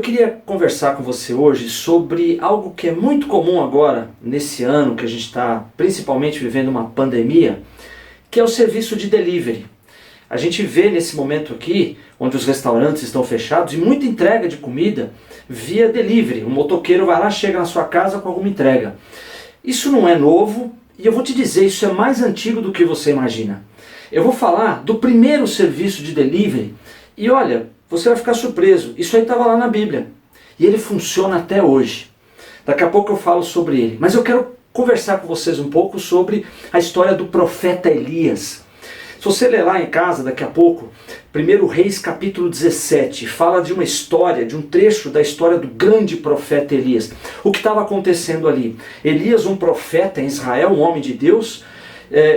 queria conversar com você hoje sobre algo que é muito comum agora, nesse ano que a gente está principalmente vivendo uma pandemia, que é o serviço de delivery. A gente vê nesse momento aqui, onde os restaurantes estão fechados, e muita entrega de comida via delivery. O motoqueiro vai lá, chega na sua casa com alguma entrega. Isso não é novo, e eu vou te dizer, isso é mais antigo do que você imagina. Eu vou falar do primeiro serviço de delivery, e olha, você vai ficar surpreso, isso aí estava lá na Bíblia. E ele funciona até hoje. Daqui a pouco eu falo sobre ele. Mas eu quero conversar com vocês um pouco sobre a história do profeta Elias. Se você ler lá em casa daqui a pouco, 1 Reis capítulo 17, fala de uma história, de um trecho da história do grande profeta Elias. O que estava acontecendo ali? Elias, um profeta em Israel, um homem de Deus.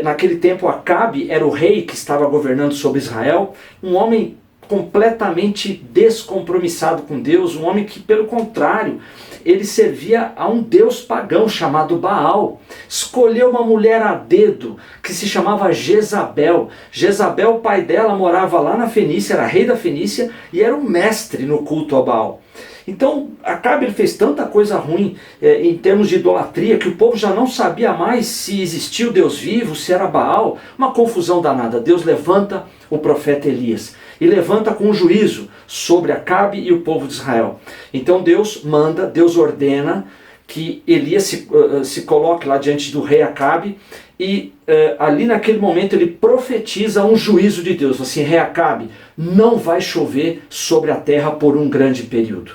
Naquele tempo Acabe era o rei que estava governando sobre Israel. Um homem completamente descompromissado com Deus, um homem que, pelo contrário, ele servia a um deus pagão chamado Baal. Escolheu uma mulher a dedo, que se chamava Jezabel. Jezabel, o pai dela, morava lá na Fenícia, era rei da Fenícia, e era um mestre no culto a Baal. Então, Acabe fez tanta coisa ruim em termos de idolatria, que o povo já não sabia mais se existia o Deus vivo, se era Baal. Uma confusão danada. Deus levanta o profeta Elias e levanta com juízo sobre Acabe e o povo de Israel. Então Deus manda, Deus ordena que Elias se coloque lá diante do rei Acabe e ali naquele momento ele profetiza um juízo de Deus. Assim, rei Acabe, não vai chover sobre a terra por um grande período.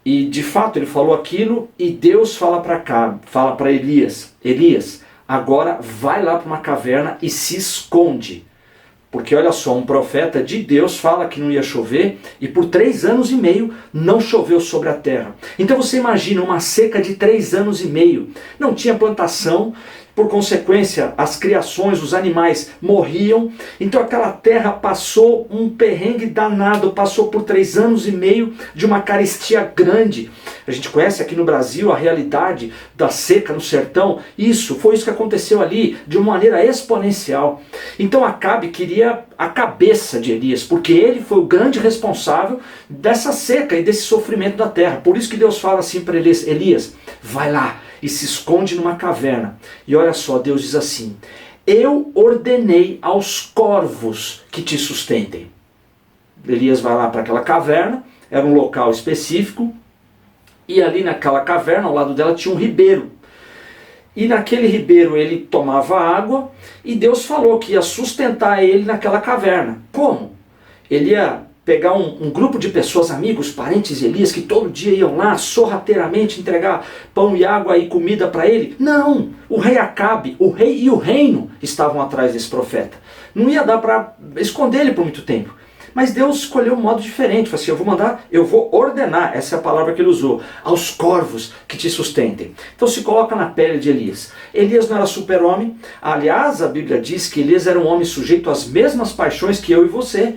E de fato ele falou aquilo e Deus fala para Acabe, fala para Elias, Elias, agora vai lá para uma caverna e se esconde. Porque olha só, um profeta de Deus fala que não ia chover e por 3 anos e meio não choveu sobre a terra. Então você imagina uma seca de 3 anos e meio. Não tinha plantação, por consequência as criações, os animais morriam. Então aquela terra passou um perrengue danado, passou por 3 anos e meio de uma carestia grande. A gente conhece aqui no Brasil a realidade da seca no sertão. Foi isso que aconteceu ali, de uma maneira exponencial. Então Acabe queria a cabeça de Elias, porque ele foi o grande responsável dessa seca e desse sofrimento da terra. Por isso que Deus fala assim para Elias, Elias, vai lá e se esconde numa caverna. E olha só, Deus diz assim, eu ordenei aos corvos que te sustentem. Elias vai lá para aquela caverna, era um local específico, e ali naquela caverna, ao lado dela, tinha um ribeiro. E naquele ribeiro ele tomava água, e Deus falou que ia sustentar ele naquela caverna. Como? Ele ia pegar um grupo de pessoas, amigos, parentes de Elias, que todo dia iam lá sorrateiramente entregar pão e água e comida para ele? Não! O rei Acabe, o rei e o reino estavam atrás desse profeta. Não ia dar para esconder ele por muito tempo. Mas Deus escolheu um modo diferente. Falou assim, eu vou ordenar, essa é a palavra que ele usou, aos corvos que te sustentem. Então se coloca na pele de Elias. Elias não era super-homem. Aliás, a Bíblia diz que Elias era um homem sujeito às mesmas paixões que eu e você.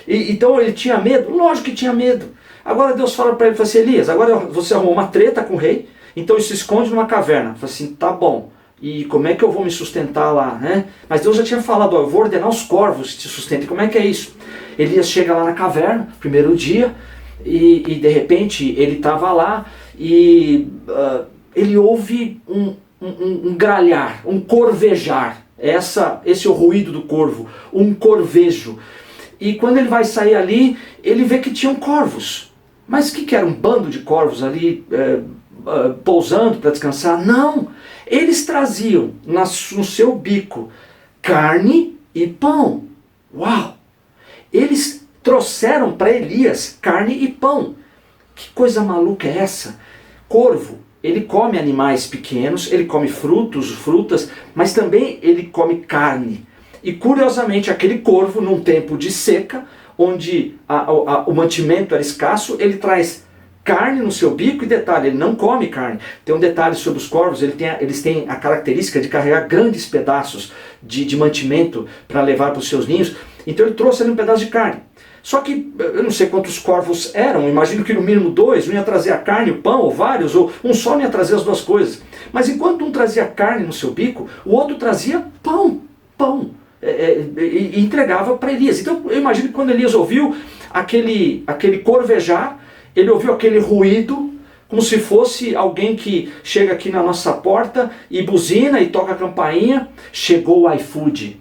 Então ele tinha medo? Lógico que tinha medo. Agora Deus fala para ele, fala assim, Elias, agora você arrumou uma treta com o rei, então ele se esconde numa caverna. Fala assim, tá bom. E como é que eu vou me sustentar lá, né? Mas Deus já tinha falado, eu vou ordenar os corvos que te sustentem. Como é que é isso? Elias chega lá na caverna, primeiro dia, e de repente ele estava lá e ele ouve um gralhar, um corvejar. Esse é o ruído do corvo, um corvejo. E quando ele vai sair ali, ele vê que tinham corvos. Mas o que era? Um bando de corvos ali pousando para descansar? Não! Eles traziam no seu bico carne e pão. Uau! Eles trouxeram para Elias carne e pão. Que coisa maluca é essa? Corvo, ele come animais pequenos, ele come frutas, mas também ele come carne. E curiosamente aquele corvo, num tempo de seca, onde o mantimento era escasso, ele traz carne no seu bico, e detalhe, ele não come carne. Tem um detalhe sobre os corvos, eles têm a característica de carregar grandes pedaços de mantimento para levar para os seus ninhos. Então ele trouxe ali um pedaço de carne. Só que eu não sei quantos corvos eram, imagino que no mínimo 2, um ia trazer a carne, o pão, ou vários, ou um só não ia trazer as duas coisas. Mas enquanto um trazia carne no seu bico, o outro trazia pão. E entregava para Elias. Então eu imagino que quando Elias ouviu aquele corvejar, ele ouviu aquele ruído, como se fosse alguém que chega aqui na nossa porta e buzina e toca a campainha. Chegou o iFood.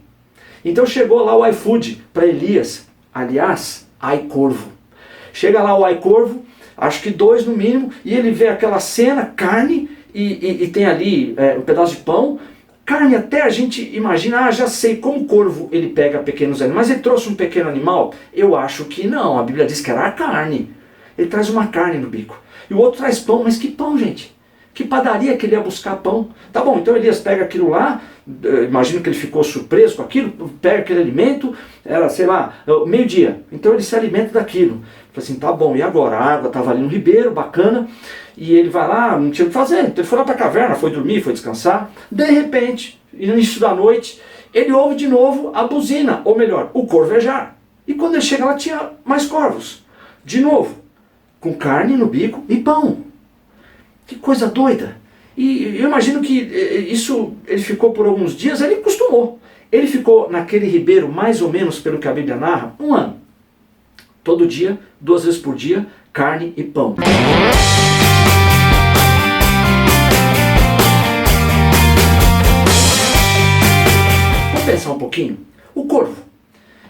Então chegou lá o iFood para Elias. Aliás, iCorvo. Chega lá o iCorvo, acho que 2 no mínimo, e ele vê aquela cena, carne, e tem ali um pedaço de pão. Carne até a gente imagina, já sei, como o corvo ele pega pequenos animais, ele trouxe um pequeno animal? Eu acho que não, a Bíblia diz que era a carne. Ele traz uma carne no bico. E o outro traz pão, mas que pão, gente? Que padaria que ele ia buscar pão? Tá bom, então Elias pega aquilo lá, imagino que ele ficou surpreso com aquilo, pega aquele alimento, era, sei lá, meio-dia. Então ele se alimenta daquilo. Falei assim, tá bom, e agora? A água estava ali no ribeiro, bacana, e ele vai lá, não tinha o que fazer. Então ele foi lá para a caverna, foi dormir, foi descansar. De repente, no início da noite, ele ouve de novo a buzina, ou melhor, o corvejar. E quando ele chega lá, tinha mais corvos. De novo, com carne no bico e pão. Que coisa doida. E eu imagino que isso, ele ficou por alguns dias, ele acostumou. Ele ficou naquele ribeiro, mais ou menos pelo que a Bíblia narra, 1 ano. Todo dia, 2 vezes por dia, carne e pão. Vamos pensar um pouquinho. O corvo,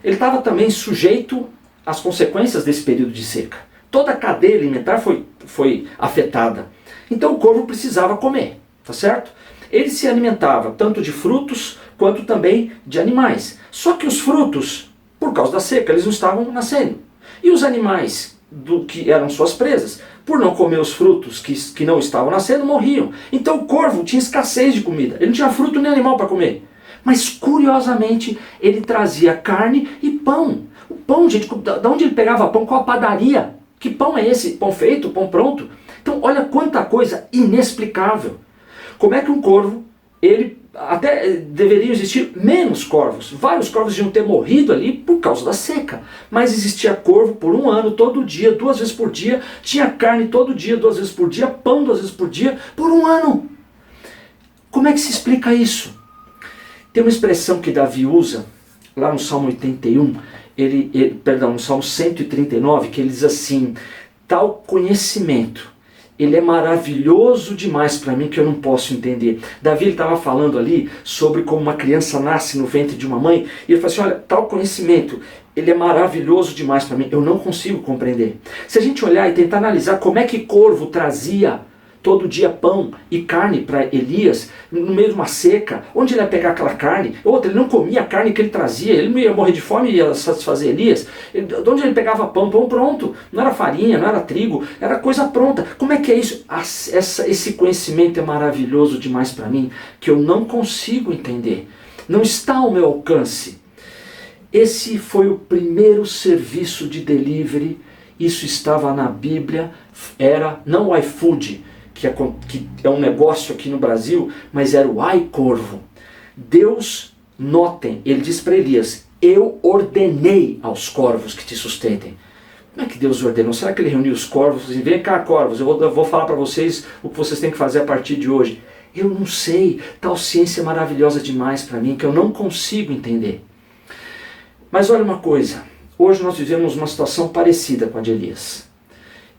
ele estava também sujeito às consequências desse período de seca. Toda a cadeia alimentar foi afetada. Então o corvo precisava comer, tá certo? Ele se alimentava tanto de frutos quanto também de animais. Só que os frutos, por causa da seca, eles não estavam nascendo. E os animais que eram suas presas, por não comer os frutos que não estavam nascendo, morriam. Então o corvo tinha escassez de comida. Ele não tinha fruto nem animal para comer. Mas curiosamente, ele trazia carne e pão. O pão, gente, de onde ele pegava pão? Qual a padaria? Que pão é esse? Pão feito? Pão pronto? Então olha quanta coisa inexplicável. Como é que um corvo, ele até deveriam existir menos corvos. Vários corvos iam ter morrido ali por causa da seca. Mas existia corvo por 1 ano, todo dia, 2 vezes por dia. Tinha carne todo dia, 2 vezes por dia. Pão 2 vezes por dia, por 1 ano. Como é que se explica isso? Tem uma expressão que Davi usa, lá no Salmo 81, no Salmo 139, que ele diz assim, tal conhecimento, ele é maravilhoso demais para mim que eu não posso entender. Davi estava falando ali sobre como uma criança nasce no ventre de uma mãe, e ele fala assim, olha, tal conhecimento, ele é maravilhoso demais para mim, eu não consigo compreender. Se a gente olhar e tentar analisar como é que corvo trazia todo dia pão e carne para Elias, no meio de uma seca, onde ele ia pegar aquela carne? Outra, ele não comia a carne que ele trazia, ele não ia morrer de fome e ia satisfazer Elias. De onde ele pegava pão? Pão pronto, não era farinha, não era trigo, era coisa pronta. Como é que é isso? Esse conhecimento é maravilhoso demais para mim, que eu não consigo entender. Não está ao meu alcance. Esse foi o primeiro serviço de delivery, isso estava na Bíblia, era não o iFood, que é um negócio aqui no Brasil, mas era o iCorvo. Deus, notem, ele diz para Elias, eu ordenei aos corvos que te sustentem. Como é que Deus ordenou? Será que ele reuniu os corvos e disse, vem cá corvos, eu vou falar para vocês o que vocês têm que fazer a partir de hoje? Eu não sei, tal ciência é maravilhosa demais para mim, que eu não consigo entender. Mas olha uma coisa, hoje nós vivemos uma situação parecida com a de Elias.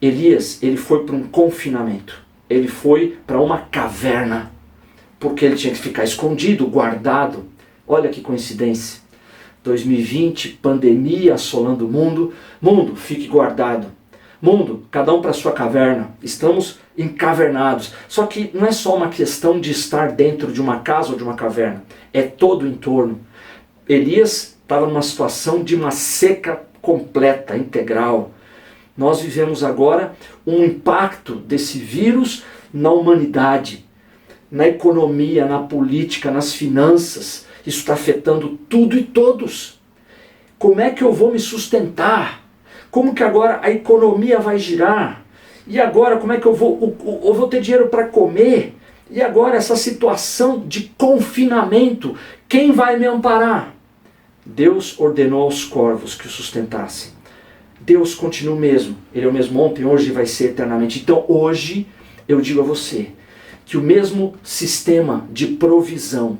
Elias, ele foi para um confinamento. Ele foi para uma caverna, porque ele tinha que ficar escondido, guardado. Olha que coincidência. 2020, pandemia assolando o mundo. Mundo, fique guardado. Mundo, cada um para sua caverna. Estamos encavernados. Só que não é só uma questão de estar dentro de uma casa ou de uma caverna. É todo o entorno. Elias estava numa situação de uma seca completa, integral. Nós vivemos agora um impacto desse vírus na humanidade, na economia, na política, nas finanças. Isso está afetando tudo e todos. Como é que eu vou me sustentar? Como que agora a economia vai girar? E agora como é que eu vou ter dinheiro para comer? E agora essa situação de confinamento, quem vai me amparar? Deus ordenou aos corvos que o sustentassem. Deus continua o mesmo. Ele é o mesmo ontem, hoje e vai ser eternamente. Então hoje eu digo a você que o mesmo sistema de provisão,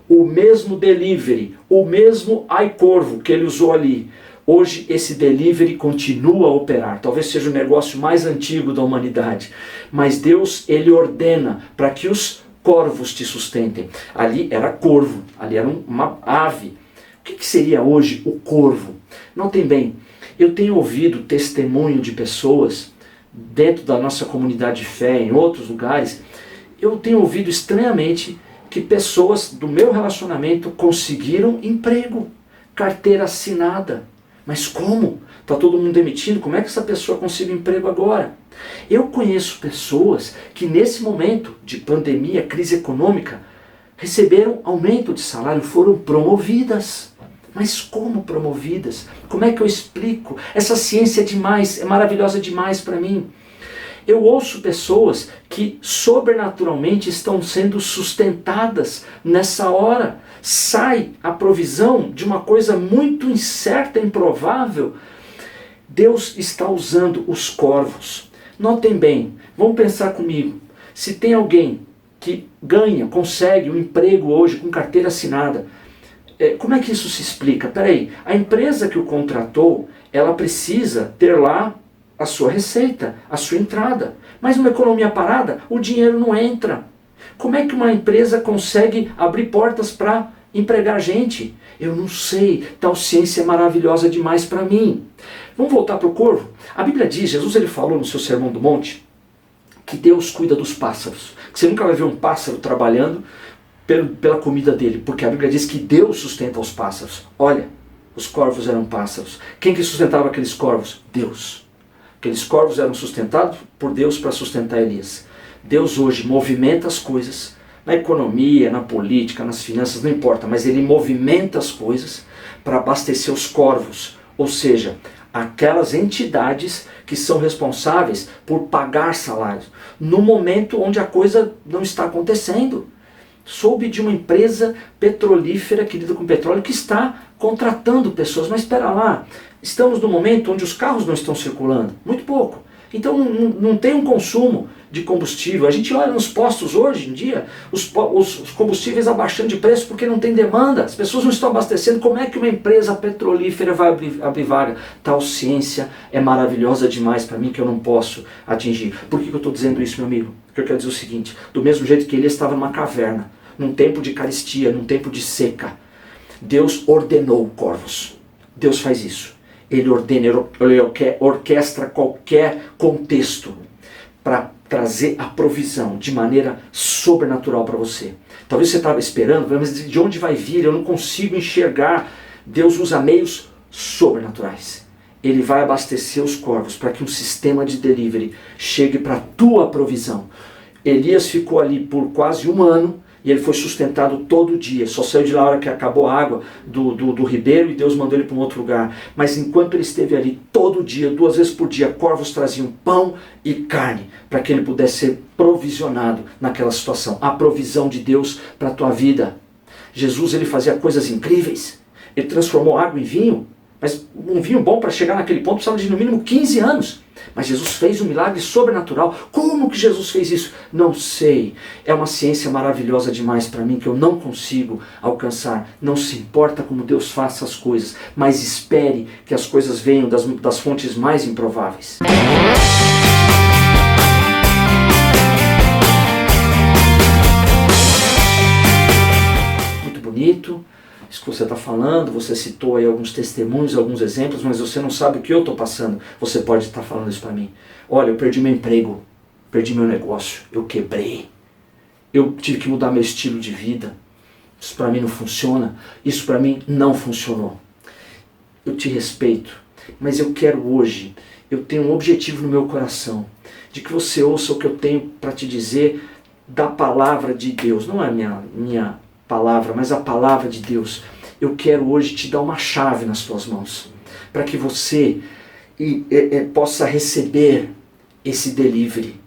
o mesmo delivery, o mesmo iCorvo que ele usou ali, Hoje esse delivery continua a operar, talvez seja o negócio mais antigo da humanidade, mas Deus, ele ordena para que os corvos te sustentem. Ali era corvo, ali era uma ave. O que seria hoje o corvo? Notem bem, eu tenho ouvido testemunho de pessoas dentro da nossa comunidade de fé, em outros lugares, eu tenho ouvido estranhamente que pessoas do meu relacionamento conseguiram emprego, carteira assinada. Mas como? Está todo mundo demitindo? Como é que essa pessoa conseguiu emprego agora? Eu conheço pessoas que nesse momento de pandemia, crise econômica, receberam aumento de salário, foram promovidas. Mas como promovidas? Como é que eu explico? Essa ciência é demais, é maravilhosa demais para mim. Eu ouço pessoas que sobrenaturalmente estão sendo sustentadas nessa hora. Sai a provisão de uma coisa muito incerta, improvável. Deus está usando os corvos. Notem bem, vamos pensar comigo. Se tem alguém que ganha, consegue um emprego hoje com carteira assinada, como é que isso se explica? Peraí, a empresa que o contratou, ela precisa ter lá a sua receita, a sua entrada. Mas numa economia parada, o dinheiro não entra. Como é que uma empresa consegue abrir portas para empregar gente? Eu não sei, tal ciência é maravilhosa demais para mim. Vamos voltar para o corvo? A Bíblia diz, Jesus ele falou no seu Sermão do Monte, que Deus cuida dos pássaros. Que você nunca vai ver um pássaro trabalhando pela comida dele, porque a Bíblia diz que Deus sustenta os pássaros. Olha, os corvos eram pássaros. Quem que sustentava aqueles corvos? Deus. Aqueles corvos eram sustentados por Deus para sustentar Elias. Deus hoje movimenta as coisas, na economia, na política, nas finanças, não importa, mas ele movimenta as coisas para abastecer os corvos, ou seja, aquelas entidades que são responsáveis por pagar salários, no momento onde a coisa não está acontecendo. Soube de uma empresa petrolífera que lida com petróleo que está contratando pessoas, mas espera lá, estamos no momento onde os carros não estão circulando, muito pouco. Então não tem um consumo de combustível. A gente olha nos postos hoje em dia, os combustíveis abaixando de preço porque não tem demanda, as pessoas não estão abastecendo. Como é que uma empresa petrolífera vai abrir vaga? Tal ciência é maravilhosa demais para mim que eu não posso atingir. Por que eu estou dizendo isso, meu amigo? Porque eu quero dizer o seguinte, do mesmo jeito que ele estava numa caverna, num tempo de carestia, num tempo de seca, Deus ordenou corvos. Deus faz isso. Ele ordena, ele orquestra qualquer contexto para trazer a provisão de maneira sobrenatural para você. Talvez você estava esperando, mas de onde vai vir? Eu não consigo enxergar. Deus usa meios sobrenaturais. Ele vai abastecer os corvos para que um sistema de delivery chegue para a tua provisão. Elias ficou ali por quase um ano e ele foi sustentado todo dia. Só saiu de lá na hora que acabou a água do ribeiro e Deus mandou ele para um outro lugar. Mas enquanto ele esteve ali todo dia, 2 vezes por dia, corvos traziam pão e carne para que ele pudesse ser provisionado naquela situação. A provisão de Deus para a tua vida. Jesus ele fazia coisas incríveis. Ele transformou água em vinho. Mas um vinho bom para chegar naquele ponto precisava de no mínimo 15 anos. Mas Jesus fez um milagre sobrenatural. Como que Jesus fez isso? Não sei. É uma ciência maravilhosa demais para mim que eu não consigo alcançar. Não se importa como Deus faça as coisas, mas espere que as coisas venham das fontes mais improváveis. Muito bonito. Isso que você está falando, você citou aí alguns testemunhos, alguns exemplos, mas você não sabe o que eu estou passando. Você pode estar falando isso para mim. Olha, eu perdi meu emprego, perdi meu negócio, eu quebrei. Eu tive que mudar meu estilo de vida. Isso para mim não funciona, isso para mim não funcionou. Eu te respeito, mas eu quero hoje, eu tenho um objetivo no meu coração, de que você ouça o que eu tenho para te dizer da palavra de Deus. Não é minha palavra, mas a palavra de Deus. Eu quero hoje te dar uma chave nas tuas mãos, para que você possa receber esse delivery.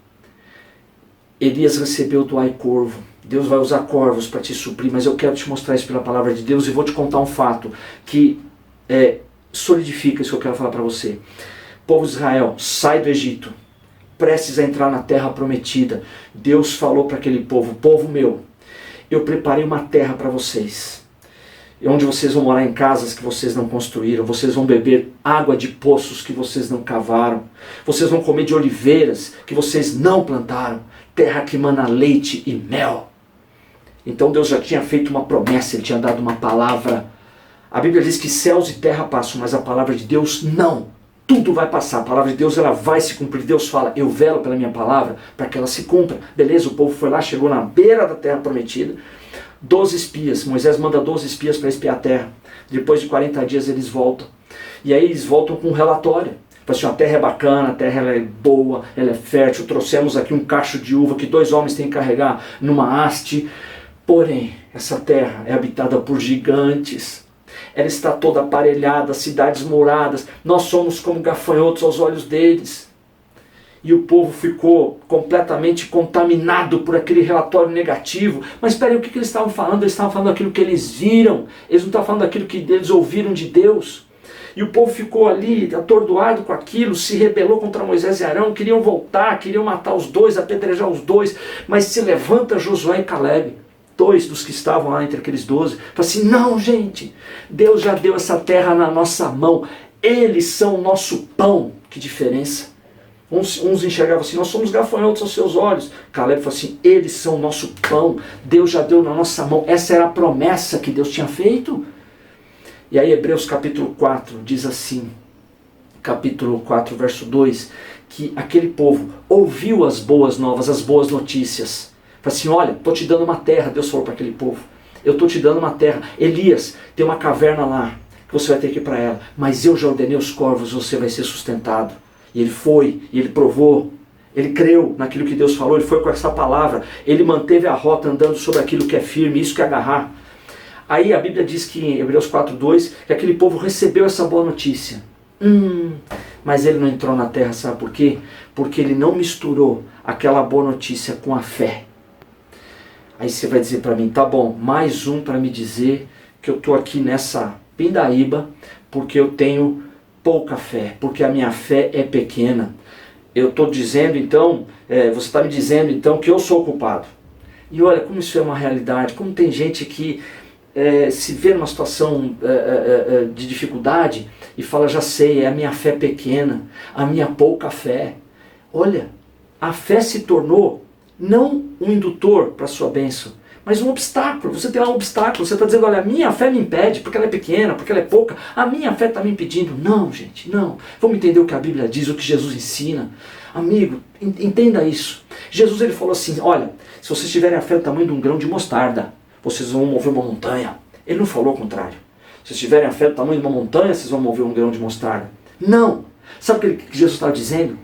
Elias recebeu do ai corvo. Deus vai usar corvos para te suprir, mas eu quero te mostrar isso pela palavra de Deus e vou te contar um fato que solidifica isso que eu quero falar para você. Povo de Israel, sai do Egito, prestes a entrar na terra prometida. Deus falou para aquele povo, povo meu, eu preparei uma terra para vocês. onde vocês vão morar em casas que vocês não construíram, vocês vão beber água de poços que vocês não cavaram, vocês vão comer de oliveiras que vocês não plantaram, terra que mana leite e mel. Então Deus já tinha feito uma promessa, Ele tinha dado uma palavra. A Bíblia diz que céus e terra passam, mas a palavra de Deus não. Tudo vai passar, a palavra de Deus ela vai se cumprir. Deus fala, eu velo pela minha palavra para que ela se cumpra. Beleza, o povo foi lá, chegou na beira da terra prometida. 12 espias, Moisés manda 12 espias para espiar a terra. Depois de 40 dias eles voltam. E aí eles voltam com um relatório. Assim, a terra é bacana, a terra ela é boa, ela é fértil. Trouxemos aqui um cacho de uva que 2 homens têm que carregar numa haste. Porém, essa terra é habitada por gigantes. Ela está toda aparelhada, cidades moradas. Nós somos como gafanhotos aos olhos deles. E o povo ficou completamente contaminado por aquele relatório negativo. Mas espera aí, o que eles estavam falando? Eles estavam falando daquilo que eles viram. Eles não estavam falando daquilo que eles ouviram de Deus. E o povo ficou ali atordoado com aquilo, se rebelou contra Moisés e Arão, queriam voltar, queriam matar os dois, apedrejar os dois. Mas se levanta Josué e Caleb, 2 dos que estavam lá entre aqueles 12, fala assim, não gente, Deus já deu essa terra na nossa mão, eles são o nosso pão. Que diferença. Uns enxergavam assim, nós somos gafanhotos aos seus olhos. Caleb falou assim, eles são o nosso pão, Deus já deu na nossa mão. Essa era a promessa que Deus tinha feito. E aí Hebreus capítulo 4 diz assim, capítulo 4 verso 2, que aquele povo ouviu as boas novas, as boas notícias. Fala assim, olha, estou te dando uma terra, Deus falou para aquele povo, eu estou te dando uma terra. Elias, tem uma caverna lá, que você vai ter que ir para ela, mas eu já ordenei os corvos, você vai ser sustentado. E ele foi, e ele provou, ele creu naquilo que Deus falou, ele foi com essa palavra, ele manteve a rota andando sobre aquilo que é firme, isso que é agarrar. Aí a Bíblia diz que em Hebreus 4:2, que aquele povo recebeu essa boa notícia. Mas ele não entrou na terra, sabe por quê? Porque ele não misturou aquela boa notícia com a fé. Aí você vai dizer para mim, tá bom, mais um para me dizer que eu estou aqui nessa pindaíba porque eu tenho pouca fé, porque a minha fé é pequena. Eu estou dizendo então, você está me dizendo então que eu sou o culpado. E olha como isso é uma realidade, como tem gente que se vê numa situação de dificuldade e fala, já sei, é a minha fé pequena, a minha pouca fé. Olha, a fé se tornou não um indutor para a sua bênção, mas um obstáculo. Você tem lá um obstáculo, você está dizendo, olha, a minha fé me impede, porque ela é pequena, porque ela é pouca, a minha fé está me impedindo. Não, gente, não. Vamos entender o que a Bíblia diz, o que Jesus ensina. Amigo, entenda isso. Jesus ele falou assim, olha, se vocês tiverem a fé do tamanho de um grão de mostarda, vocês vão mover uma montanha. Ele não falou o contrário. Se vocês tiverem a fé do tamanho de uma montanha, vocês vão mover um grão de mostarda. Não. Sabe o que Jesus estava dizendo?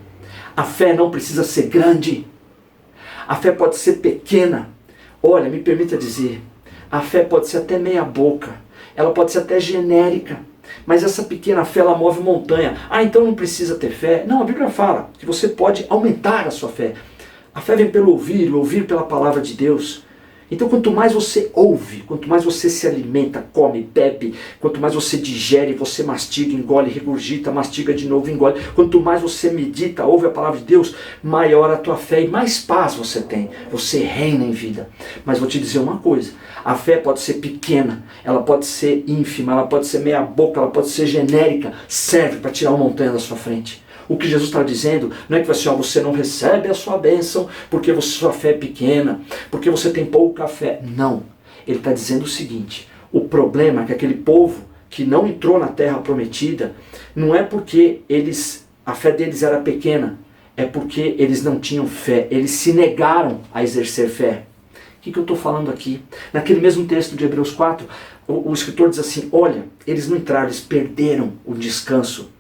A fé não precisa ser grande. A fé pode ser pequena. Olha, me permita dizer, a fé pode ser até meia boca. Ela pode ser até genérica. Mas essa pequena fé, ela move montanha. Ah, então não precisa ter fé? Não, a Bíblia fala que você pode aumentar a sua fé. A fé vem pelo ouvir, o ouvir pela palavra de Deus. Então quanto mais você ouve, quanto mais você se alimenta, come, bebe, quanto mais você digere, você mastiga, engole, regurgita, mastiga de novo, engole, quanto mais você medita, ouve a palavra de Deus, maior a tua fé e mais paz você tem, você reina em vida. Mas vou te dizer uma coisa, a fé pode ser pequena, ela pode ser ínfima, ela pode ser meia boca, ela pode ser genérica, serve para tirar uma montanha da sua frente. O que Jesus está dizendo não é que você não recebe a sua bênção porque sua fé é pequena, porque você tem pouca fé. Não. Ele está dizendo o seguinte, o problema é que aquele povo que não entrou na terra prometida, não é porque a fé deles era pequena, é porque eles não tinham fé, eles se negaram a exercer fé. O que eu estou falando aqui? Naquele mesmo texto de Hebreus 4, o escritor diz assim, olha, eles não entraram, eles perderam o descanso.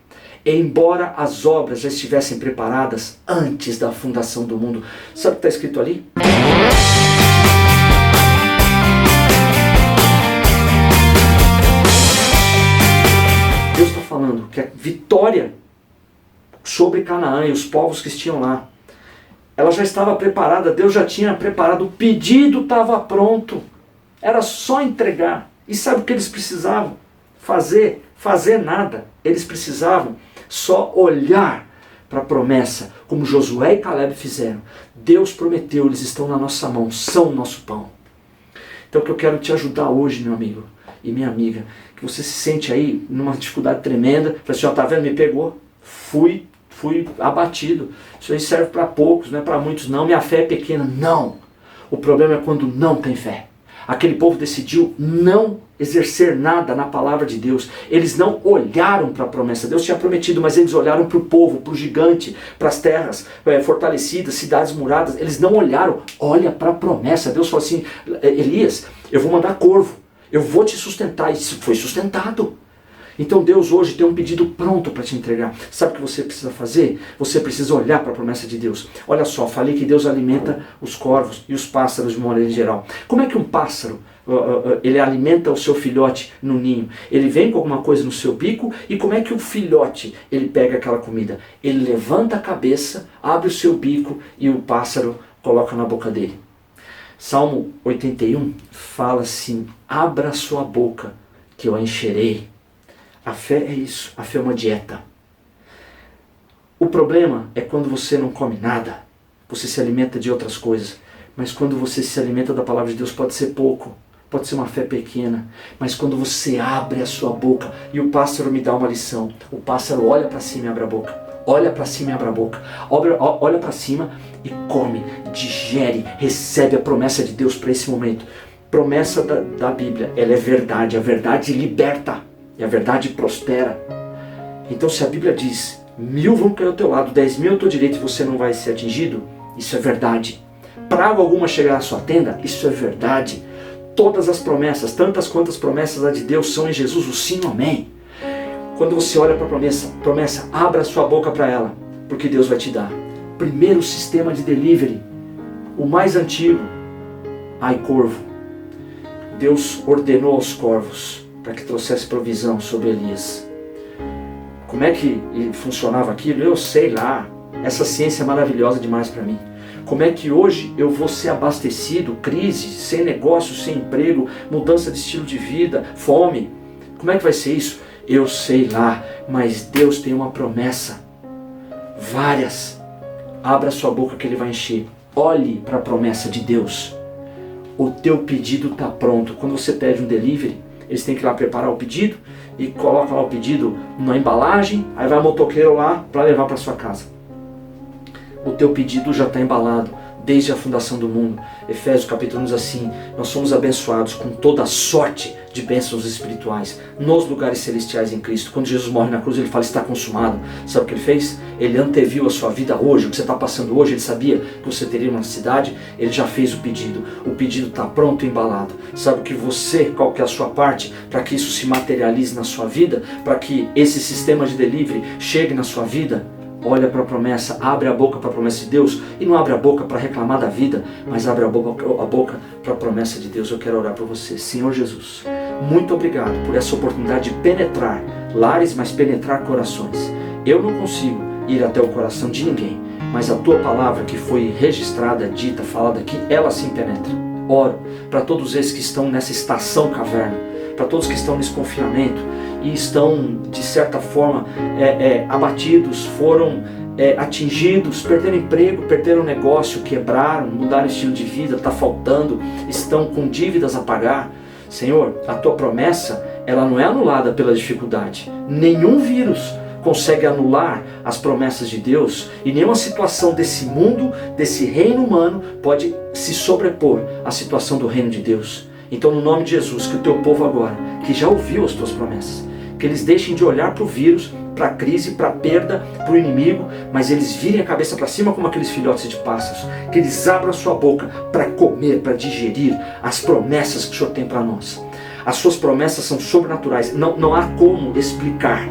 Embora as obras já estivessem preparadas antes da fundação do mundo. Sabe o que está escrito ali? Deus está falando que a vitória sobre Canaã e os povos que tinham lá, ela já estava preparada, Deus já tinha preparado, o pedido estava pronto, era só entregar. E sabe o que eles precisavam? Fazer nada. Eles precisavam só olhar para a promessa, como Josué e Caleb fizeram. Deus prometeu, eles estão na nossa mão, são o nosso pão. Então o que eu quero te ajudar hoje, meu amigo, e minha amiga, que você se sente aí numa dificuldade tremenda, fala assim, ó, tá vendo, me pegou, fui abatido, isso aí serve para poucos, não é para muitos não, minha fé é pequena. Não, o problema é quando não tem fé. Aquele povo decidiu não exercer nada na palavra de Deus. Eles não olharam para a promessa. Deus tinha prometido, mas eles olharam para o povo, para o gigante, para as terras fortalecidas, cidades muradas. Eles não olharam. Olha para a promessa. Deus falou assim, Elias, eu vou mandar corvo, eu vou te sustentar. E isso foi sustentado. Então Deus hoje tem um pedido pronto para te entregar. Sabe o que você precisa fazer? Você precisa olhar para a promessa de Deus. Olha só, falei que Deus alimenta os corvos e os pássaros de uma maneira geral. Como é que um pássaro, ele alimenta o seu filhote no ninho? Ele vem com alguma coisa no seu bico, e como é que o filhote, ele pega aquela comida? Ele levanta a cabeça, abre o seu bico e o pássaro coloca na boca dele. Salmo 81 fala assim, abra a sua boca que eu a encherei. A fé é isso, a fé é uma dieta. O problema é quando você não come nada, você se alimenta de outras coisas, mas quando você se alimenta da palavra de Deus pode ser pouco, pode ser uma fé pequena, mas quando você abre a sua boca, e o pássaro me dá uma lição, o pássaro olha para cima e abre a boca, olha para cima e abre a boca, olha para cima e come, digere, recebe a promessa de Deus para esse momento. Promessa da Bíblia, ela é verdade, a verdade liberta. E a verdade prospera. Então se a Bíblia diz, 1000 vão cair ao teu lado, 10.000 ao teu direito e você não vai ser atingido, isso é verdade. Praga alguma chegar à sua tenda, isso é verdade. Todas as promessas, tantas quantas promessas a de Deus são em Jesus, o sim, o amém. Quando você olha para a promessa, abra a sua boca para ela, porque Deus vai te dar. Primeiro sistema de delivery, o mais antigo, ai corvo. Deus ordenou aos corvos para que trouxesse provisão sobre Elias. Como é que funcionava aquilo? Eu sei lá. Essa ciência é maravilhosa demais para mim. Como é que hoje eu vou ser abastecido, crise, sem negócio, sem emprego, mudança de estilo de vida, fome? Como é que vai ser isso? Eu sei lá, mas Deus tem uma promessa. Várias. Abra sua boca que Ele vai encher. Olhe para a promessa de Deus. O teu pedido está pronto. Quando você pede um delivery, eles têm que ir lá preparar o pedido e coloca lá o pedido na embalagem, aí vai o motoqueiro lá para levar para sua casa. O teu pedido já está embalado desde a fundação do mundo. Efésios capítulo 1 diz assim, nós somos abençoados com toda sorte de bênçãos espirituais nos lugares celestiais em Cristo. Quando Jesus morre na cruz, Ele fala, está consumado. Sabe o que Ele fez? Ele anteviu a sua vida hoje, o que você está passando hoje. Ele sabia que você teria uma necessidade, Ele já fez o pedido está pronto e embalado. Sabe qual que é a sua parte para que isso se materialize na sua vida, para que esse sistema de delivery chegue na sua vida? Olha para a promessa, abre a boca para a promessa de Deus, e não abre a boca para reclamar da vida, mas abre a boca para a promessa de Deus. Eu quero orar por você. Senhor Jesus, muito obrigado por essa oportunidade de penetrar lares, mas penetrar corações. Eu não consigo ir até o coração de ninguém, mas a tua palavra que foi registrada, dita, falada aqui, ela sim penetra. Oro para todos esses que estão nessa estação caverna, para todos que estão nesse confinamento e estão, de certa forma, abatidos, foram atingidos, perderam emprego, perderam negócio, quebraram, mudaram estilo de vida, está faltando, estão com dívidas a pagar. Senhor, a tua promessa, ela não é anulada pela dificuldade. Nenhum vírus consegue anular as promessas de Deus, e nenhuma situação desse mundo, desse reino humano, pode se sobrepor à situação do reino de Deus. Então, no nome de Jesus, que o teu povo agora, que já ouviu as tuas promessas, que eles deixem de olhar para o vírus, para a crise, para a perda, para o inimigo, mas eles virem a cabeça para cima como aqueles filhotes de pássaros, que eles abram a sua boca para comer, para digerir as promessas que o Senhor tem para nós. As suas promessas são sobrenaturais, não há como explicar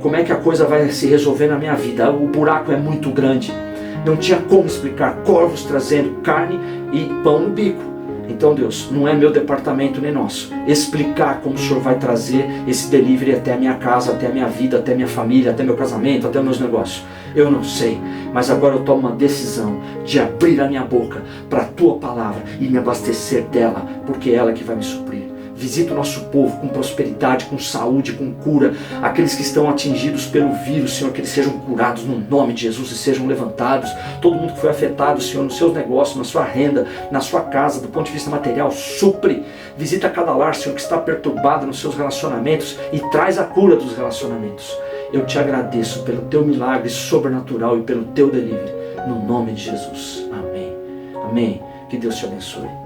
como é que a coisa vai se resolver na minha vida. O buraco é muito grande, não tinha como explicar. Corvos trazendo carne e pão no bico. Então, Deus, não é meu departamento nem nosso explicar como o Senhor vai trazer esse delivery até a minha casa, até a minha vida, até a minha família, até meu casamento, até meus negócios. Eu não sei, mas agora eu tomo uma decisão de abrir a minha boca para a tua palavra e me abastecer dela, porque é ela que vai me suprir. Visita o nosso povo com prosperidade, com saúde, com cura. Aqueles que estão atingidos pelo vírus, Senhor, que eles sejam curados no nome de Jesus e sejam levantados. Todo mundo que foi afetado, Senhor, nos seus negócios, na sua renda, na sua casa, do ponto de vista material, supre. Visita cada lar, Senhor, que está perturbado nos seus relacionamentos e traz a cura dos relacionamentos. Eu te agradeço pelo teu milagre sobrenatural e pelo teu delivery. No nome de Jesus. Amém. Amém. Que Deus te abençoe.